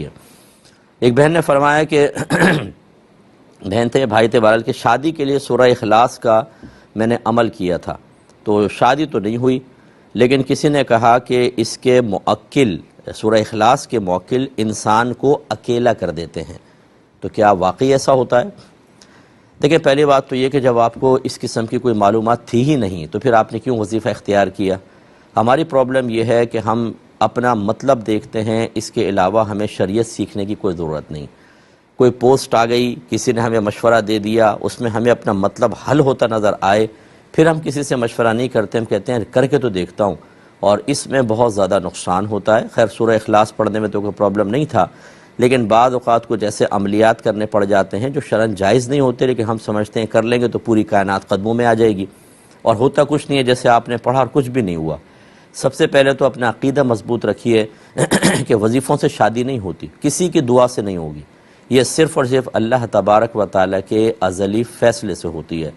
ایک بہن نے فرمایا کہ بہن تھے بھائی تھے بہرحال کہ شادی کے لیے سورہ اخلاص کا میں نے عمل کیا تھا، تو شادی تو نہیں ہوئی، لیکن کسی نے کہا کہ اس کے موکل سورہ اخلاص کے موکل انسان کو اکیلا کر دیتے ہیں، تو کیا واقعی ایسا ہوتا ہے؟ دیکھیں، پہلی بات تو یہ کہ جب آپ کو اس قسم کی کوئی معلومات تھی ہی نہیں تو پھر آپ نے کیوں وظیفہ اختیار کیا؟ ہماری پرابلم یہ ہے کہ ہم اپنا مطلب دیکھتے ہیں، اس کے علاوہ ہمیں شریعت سیکھنے کی کوئی ضرورت نہیں۔ کوئی پوسٹ آ گئی، کسی نے ہمیں مشورہ دے دیا، اس میں ہمیں اپنا مطلب حل ہوتا نظر آئے، پھر ہم کسی سے مشورہ نہیں کرتے، ہم کہتے ہیں کر کے تو دیکھتا ہوں، اور اس میں بہت زیادہ نقصان ہوتا ہے۔ خیر، سورہ اخلاص پڑھنے میں تو کوئی پرابلم نہیں تھا، لیکن بعض اوقات کو جیسے عملیات کرنے پڑ جاتے ہیں جو شرعاً جائز نہیں ہوتے، لیکن ہم سمجھتے ہیں کر لیں گے تو پوری کائنات قدموں میں آ جائے گی، اور ہوتا کچھ نہیں ہے، جیسے آپ نے پڑھا اور کچھ بھی نہیں ہوا۔ سب سے پہلے تو اپنا عقیدہ مضبوط رکھیے کہ وظیفوں سے شادی نہیں ہوتی، کسی کی دعا سے نہیں ہوگی، یہ صرف اور صرف اللہ تبارک و تعالیٰ کے ازلی فیصلے سے ہوتی ہے۔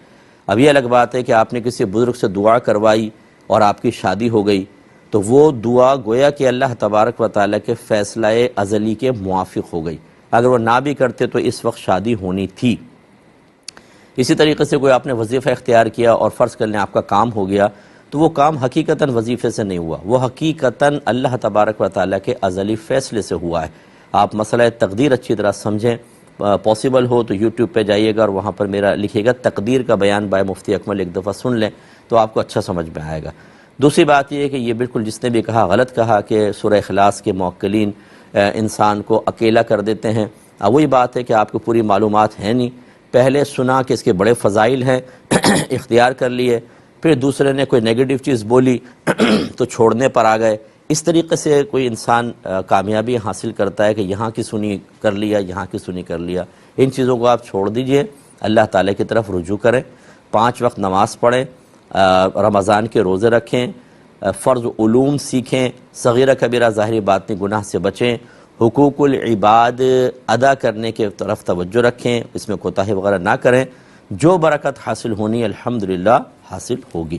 اب یہ الگ بات ہے کہ آپ نے کسی بزرگ سے دعا کروائی اور آپ کی شادی ہو گئی، تو وہ دعا گویا کہ اللہ تبارک و تعالیٰ کے فیصلہ ازلی کے موافق ہو گئی، اگر وہ نہ بھی کرتے تو اس وقت شادی ہونی تھی۔ اسی طریقے سے کوئی آپ نے وظیفہ اختیار کیا اور فرض کر لیں آپ کا کام ہو گیا، تو وہ کام حقیقتاً وظیفے سے نہیں ہوا، وہ حقیقتاً اللہ تبارک و تعالیٰ کے ازلی فیصلے سے ہوا ہے۔ آپ مسئلہ تقدیر اچھی طرح سمجھیں، پاسبل ہو تو یوٹیوب پہ جائیے گا اور وہاں پر میرا لکھیے گا تقدیر کا بیان بائے مفتی اکمل، ایک دفعہ سن لیں تو آپ کو اچھا سمجھ میں آئے گا۔ دوسری بات یہ ہے کہ یہ بالکل جس نے بھی کہا غلط کہا کہ سورہ اخلاص کے موکلین انسان کو اکیلا کر دیتے ہیں۔ وہی بات ہے کہ آپ کو پوری معلومات ہیں نہیں، پہلے سنا کہ اس کے بڑے فضائل ہیں اختیار کر لیے، پھر دوسرے نے کوئی نیگیٹو چیز بولی تو چھوڑنے پر آ گئے۔ اس طریقے سے کوئی انسان کامیابی حاصل کرتا ہے کہ یہاں کی سنی کر لیا، یہاں کی سنی کر لیا۔ ان چیزوں کو آپ چھوڑ دیجئے، اللہ تعالیٰ کی طرف رجوع کریں، 5 وقت نماز پڑھیں، رمضان کے روزے رکھیں، فرض علوم سیکھیں، صغیرہ کبیرہ ظاہری باطنی گناہ سے بچیں، حقوق العباد ادا کرنے کے طرف توجہ رکھیں، اس میں کوتاہی وغیرہ نہ کریں، جو برکت حاصل ہونی الحمدللہ حاصل ہوگی۔